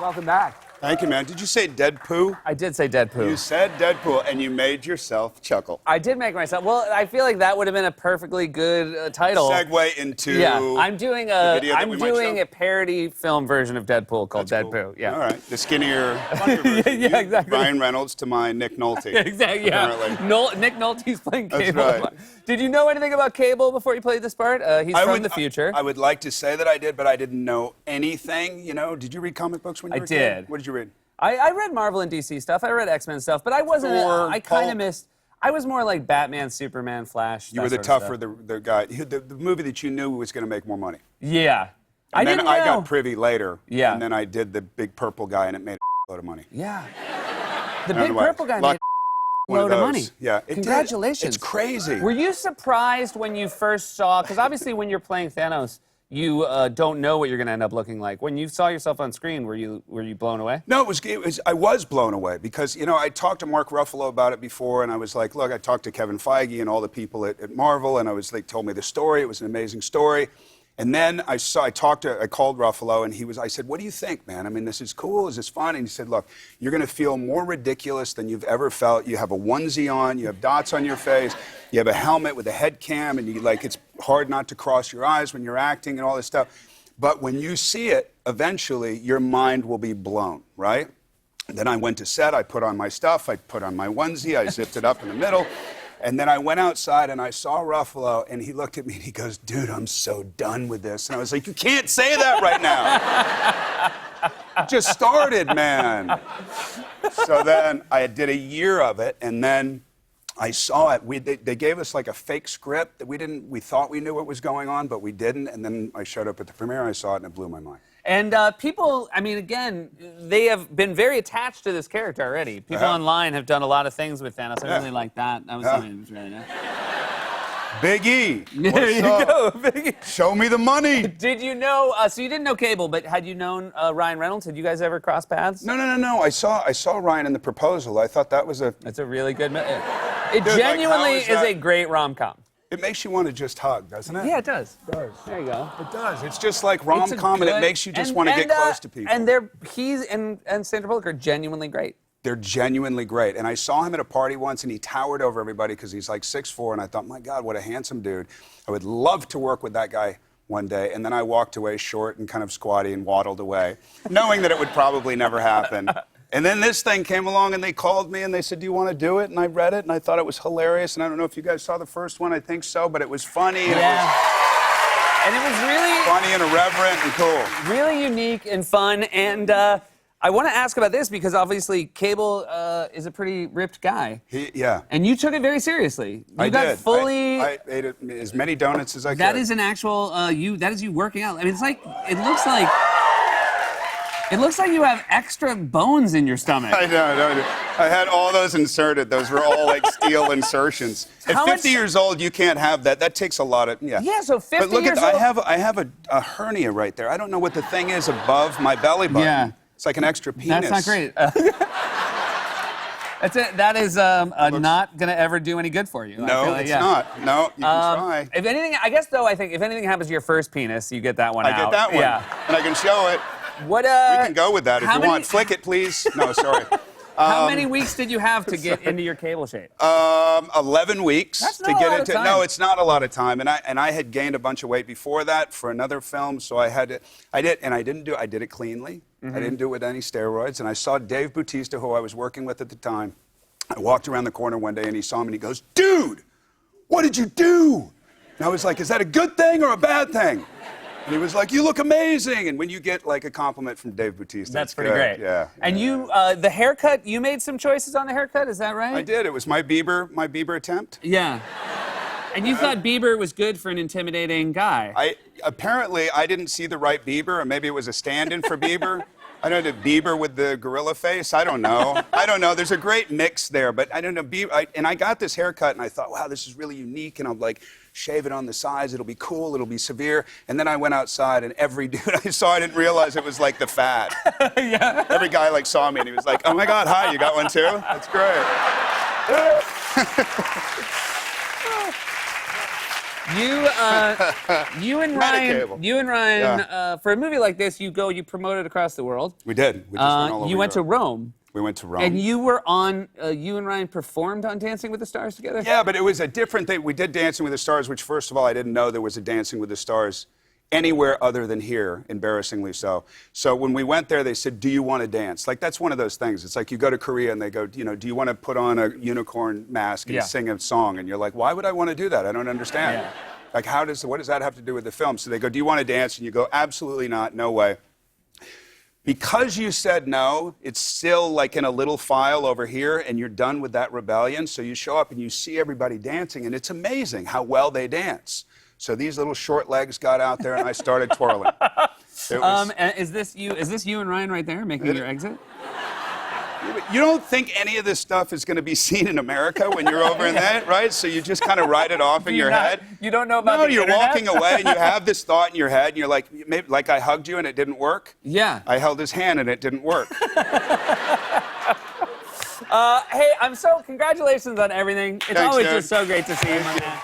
Welcome back. Thank you, man. Did you say Deadpool? I did say Deadpool. You said Deadpool, and you made yourself chuckle. I did make myself. Well, I feel like that would have been a perfectly good title. Segue into I'm doing a parody film version of Deadpool called Deadpool. Cool. Yeah. All right. The skinnier, funnier version. Yeah, exactly. Ryan Reynolds to my Nick Nolte. Exactly. Yeah. Nick Nolte's playing Cable. That's right. Did you know anything about Cable before you played this part? He's from the future. I would like to say that I did, but I didn't know anything. You know, did you read comic books when you were a kid? I did. What did you read? I read Marvel and DC stuff. I read X-Men stuff, but I wasn't. I kind of missed. I was more like Batman, Superman, Flash. You were the tougher, the guy. The movie that you knew was going to make more money. Yeah. And I then I got privy later. Yeah. And then I did the big purple guy, and it made a load of money. Yeah. The big purple guy made a load of money. Yeah. Congratulations. It's crazy. Were you surprised when you first saw? Because obviously, when you're playing Thanos, you don't know what you're going to end up looking like. When you saw yourself on screen, were you blown away? No, I was blown away because, you know, I talked to Mark Ruffalo about it before, and I was like, look, I talked to Kevin Feige and all the people at Marvel, and they told me the story. It was an amazing story. And then I called Ruffalo, and I said, what do you think, man? I mean, this is cool. Is this fun? And he said, look, you're going to feel more ridiculous than you've ever felt. You have a onesie on, you have dots on your face, you have a helmet with a head cam, and it's hard not to cross your eyes when you're acting and all this stuff. But when you see it, eventually, your mind will be blown, right? And then I went to set, I put on my stuff, I put on my onesie, I zipped it up in the middle. And then I went outside and I saw Ruffalo, and he looked at me and he goes, dude, I'm so done with this. And I was like, you can't say that right now. It just started, man. So then I did a year of it, and then I saw it. They gave us like a fake script that we thought we knew what was going on, but we didn't. And then I showed up at the premiere, I saw it, and it blew my mind. And people, I mean, again, they have been very attached to this character already. People online have done a lot of things with Thanos. I really like that. That was something that was really nice. Big E. There you go, Big E. Show me the money. Did you know, so you didn't know Cable, but had you known Ryan Reynolds? Had you guys ever crossed paths? No. I saw Ryan in The Proposal. I thought that was That's a really good movie. It genuinely is a great rom-com. It makes you want to just hug, doesn't it? Yeah, it does. It does. There you go. It does. It's just like rom-com, and it makes you just want to get close to people. And he's and Sandra Bullock are genuinely great. They're genuinely great. And I saw him at a party once, and he towered over everybody because he's like 6'4", and I thought, my God, what a handsome dude. I would love to work with that guy one day. And then I walked away short and kind of squatty and waddled away, knowing that it would probably never happen. And then this thing came along, and they called me, and they said, do you want to do it? And I read it, and I thought it was hilarious. And I don't know if you guys saw the first one. I think so, but it was funny. And And it was really funny and irreverent and cool. Really unique and fun. And I want to ask about this because obviously Cable is a pretty ripped guy. Yeah. And you took it very seriously. You got did. fully. I ate as many donuts as I could. That is an actual that is you working out. I mean, it looks like you have extra bones in your stomach. I know. I had all those inserted. Those were all like steel insertions. At 50 years old, you can't have that. That takes a lot of, Yeah, so 50 But look years at, old. I have a hernia right there. I don't know what the thing is above my belly button. Yeah. It's like an extra penis. That's not great. That's it. That is not going to ever do any good for you. No, it's not. No, you can try. If anything, I guess, though, I think if anything happens to your first penis, you get that one out. I get that one. Yeah. And I can show it. We can go with that if you want. Flick it, please. No, sorry. How many weeks did you have to get into your Cable shape? 11 weeks to get into. No, it's not a lot of time, and I had gained a bunch of weight before that for another film, so I did it cleanly. I didn't do it with any steroids, and I saw Dave Bautista, who I was working with at the time. I walked around the corner one day, and he saw me, and he goes, "Dude, what did you do?" And I was like, "Is that a good thing or a bad thing?" And he was like, "You look amazing." And when you get like a compliment from Dave Bautista, that's pretty great. Yeah. And you, the haircut, you made some choices on the haircut, is that right? I did. It was my Bieber attempt. Yeah. And you thought Bieber was good for an intimidating guy. Apparently, I didn't see the right Bieber, or maybe it was a stand-in for Bieber. I don't know, Bieber with the gorilla face. I don't know. There's a great mix there, but I don't know. And I got this haircut, and I thought, wow, this is really unique. And I'm like, shave it on the sides. It'll be cool. It'll be severe. And then I went outside, and every dude I saw, I didn't realize it was like the fad. Yeah. Every guy like saw me, and he was like, "Oh my God, hi, you got one too? That's great." You and Ryan, Medicaid. you and Ryan, for a movie like this, you promoted across the world. We did. We just went all over You went to Europe. Rome. We went to Rome. And you were on, you and Ryan performed on Dancing with the Stars together? Yeah, but it was a different thing. We did Dancing with the Stars, which, first of all, I didn't know there was a Dancing with the Stars anywhere other than here, embarrassingly so. So when we went there, they said, do you want to dance? Like, that's one of those things. It's like you go to Korea and they go, you know, do you want to put on a unicorn mask and sing a song? And you're like, why would I want to do that? I don't understand. Yeah. Like, what does that have to do with the film? So they go, do you want to dance? And you go, absolutely not, no way. Because you said no, it's still like in a little file over here, and you're done with that rebellion. So you show up and you see everybody dancing, and it's amazing how well they dance. So these little short legs got out there, and I started twirling. It was, And is this you and Ryan right there making your exit? you don't think any of this stuff is going to be seen in America when you're over in that, right? So you just kind of write it off in your head. You don't know about No, the you're internet? walking away, and you have this thought in your head, and you're like, maybe, like I hugged you and it didn't work. Yeah. I held his hand and it didn't work. Hey, congratulations on everything. It's Thanks, always dude. just so great to see you, my man.